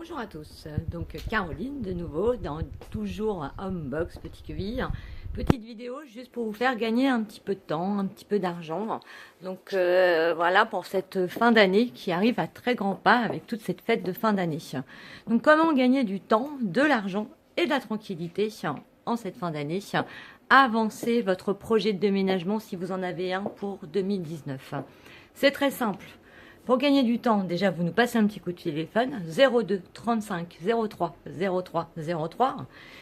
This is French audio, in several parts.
Bonjour à tous, donc Caroline de nouveau dans toujours Homebox Petit Queville. Petite vidéo juste pour vous faire gagner un petit peu de temps, un petit peu d'argent. Donc voilà pour cette fin d'année qui arrive à très grands pas avec toute cette fête de fin d'année. Donc comment gagner du temps, de l'argent et de la tranquillité en cette fin d'année. Avancer votre projet de déménagement si vous en avez un pour 2019. C'est très simple. Pour gagner du temps, déjà, vous nous passez un petit coup de téléphone, 02 35 03 03 03.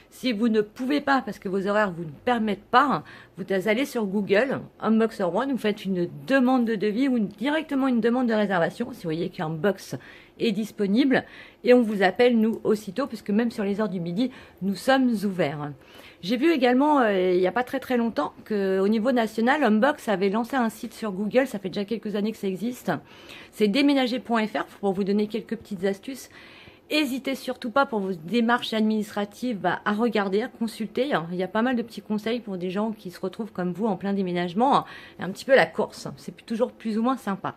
Si vous ne pouvez pas, parce que vos horaires vous ne permettent pas, vous allez sur Google, Homebox One, vous faites une demande de devis ou directement une demande de réservation, si vous voyez qu'un box est disponible, et on vous appelle, nous, aussitôt, puisque même sur les heures du midi, nous sommes ouverts. J'ai vu également, il n'y a pas très longtemps, qu'au niveau national, Homebox avait lancé un site sur Google, ça fait déjà quelques années que ça existe. C'est déménager.fr pour vous donner quelques petites astuces. N'hésitez surtout pas pour vos démarches administratives à regarder, à consulter. Il y a pas mal de petits conseils pour des gens qui se retrouvent comme vous en plein déménagement. Un petit peu la course, c'est toujours plus ou moins sympa.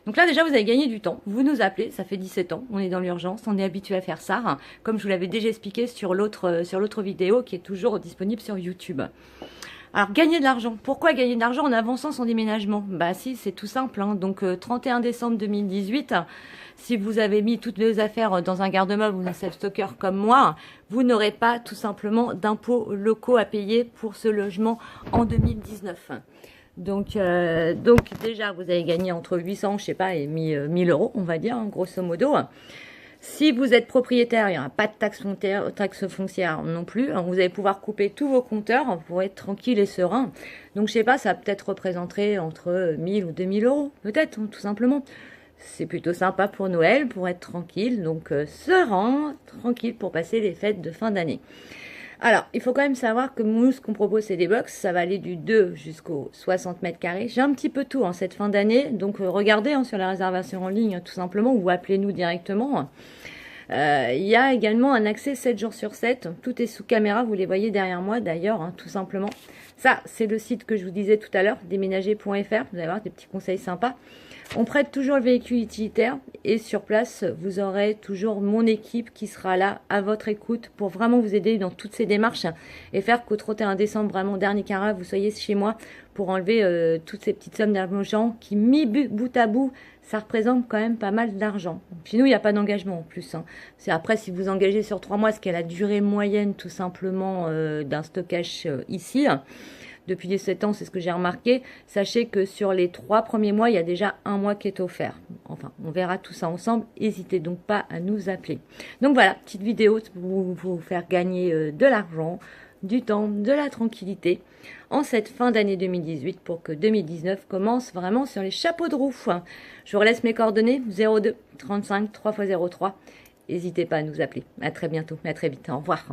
Donc là déjà vous avez gagné du temps, vous nous appelez, ça fait 17 ans, on est dans l'urgence, on est habitué à faire ça, comme je vous l'avais déjà expliqué sur l'autre vidéo qui est toujours disponible sur YouTube. Alors gagner de l'argent, pourquoi gagner de l'argent en avançant son déménagement? Bah si, c'est tout simple, donc 31 décembre 2018, si vous avez mis toutes vos affaires dans un garde-meuble ou un self-stocker comme moi, vous n'aurez pas tout simplement d'impôts locaux à payer pour ce logement en 2019. Donc déjà, vous avez gagné entre 800, je sais pas, et 1000 euros, on va dire, grosso modo. Si vous êtes propriétaire, il n'y aura pas de taxe foncière non plus. Vous allez pouvoir couper tous vos compteurs pour être tranquille et serein. Donc, je sais pas, ça peut-être représenterait entre 1000 ou 2000 euros, peut-être, tout simplement. C'est plutôt sympa pour Noël, pour être tranquille. Donc, serein, tranquille pour passer les fêtes de fin d'année. Alors, il faut quand même savoir que nous, ce qu'on propose, c'est des box. Ça va aller du 2 jusqu'aux 60 mètres carrés. J'ai un petit peu tout en cette fin d'année. Donc, regardez sur la réservation en ligne, tout simplement, ou appelez-nous directement. Il y a également un accès 7 jours sur 7. Tout est sous caméra. Vous les voyez derrière moi, d'ailleurs, tout simplement. Ça, c'est le site que je vous disais tout à l'heure, déménager.fr. Vous allez avoir des petits conseils sympas. On prête toujours le véhicule utilitaire et sur place, vous aurez toujours mon équipe qui sera là à votre écoute pour vraiment vous aider dans toutes ces démarches et faire qu'au 31 décembre, vraiment dernier quart, vous soyez chez moi pour enlever toutes ces petites sommes d'argent qui, mis bout à bout, ça représente quand même pas mal d'argent. Chez nous, il n'y a pas d'engagement en plus. C'est après, si vous engagez sur 3 mois, ce qui est la durée moyenne tout simplement d'un stockage ici, depuis 17 ans, c'est ce que j'ai remarqué. Sachez que sur les 3 premiers mois, il y a déjà 1 mois qui est offert. Enfin, on verra tout ça ensemble. N'hésitez donc pas à nous appeler. Donc voilà, petite vidéo pour vous faire gagner de l'argent, du temps, de la tranquillité en cette fin d'année 2018 pour que 2019 commence vraiment sur les chapeaux de roue. Je vous relaisse mes coordonnées 02 35 3 x 03. N'hésitez pas à nous appeler. À très bientôt, à très vite. Au revoir.